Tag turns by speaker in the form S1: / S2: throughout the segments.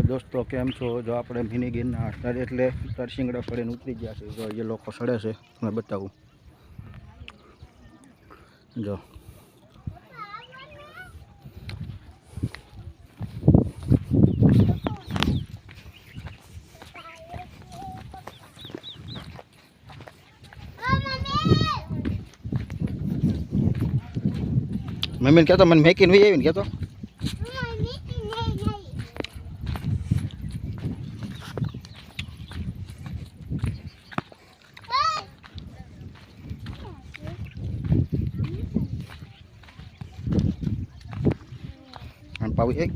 S1: दोस्तों केम छो जो આપણે મિની ગિરનાર સર એટલે તરસિંગડા સડીને ઉતરી ગયા છે જો એ લોકો સડે છે મેં બતાવું જો મમ્મી કહેતો મને મેકીને વી આવીને કહેતો પાવી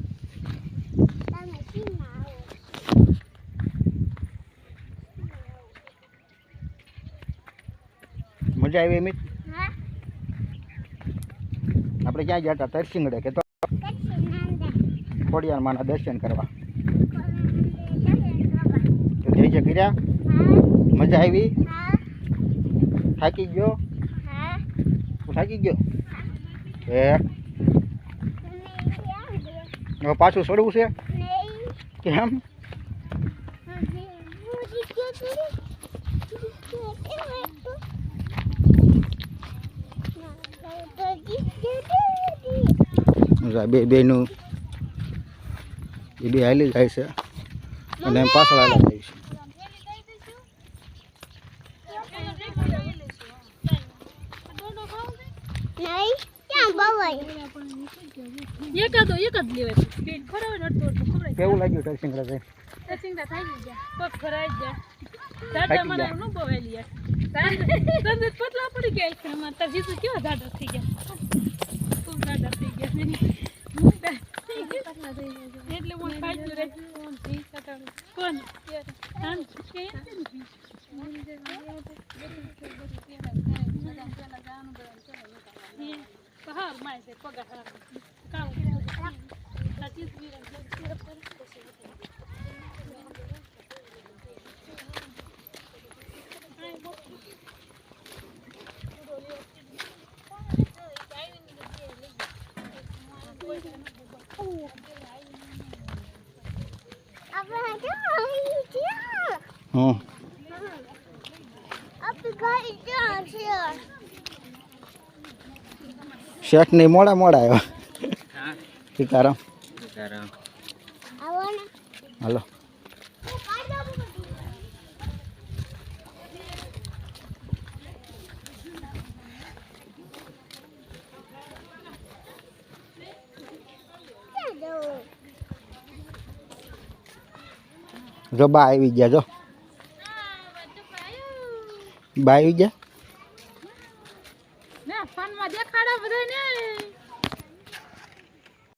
S1: મજા આવી મિત આપણે ક્યાં ગયા હતા તરસિંગડે કે તો ખોડિયાર માના દર્શન કરવા તો જય જય કર્યા મજા આવી થાકી ગયો થાકી ગયો હવે પાછું ચડવું છે કેમ બેનું એ બે હાલી જાય છે અને એમ પાછળ હાલા જાય છે કેવું લાગ્યું તરસિંગડા થઈ
S2: તરસિંગડા થઈ ગયા પગ ભરાઈ ગયા દાદા મને ન બોવેલી યાર તને પતલા પડી ગયા છે અમાર તાર જીસુ કેવા દાદા થઈ ગયા ખૂબ દાદા થઈ ગયા એટલે હું પાછું રહી કોણ હા કે પહાડ માં છે પગા કામ સાચી વીર
S1: શેઠ ની મોડા મોડા આવ્યા સીતારામ હાલો જો બા આવી ગયા જો બા આવી ગયા
S2: ને ફોન માં દેખાડો બધાને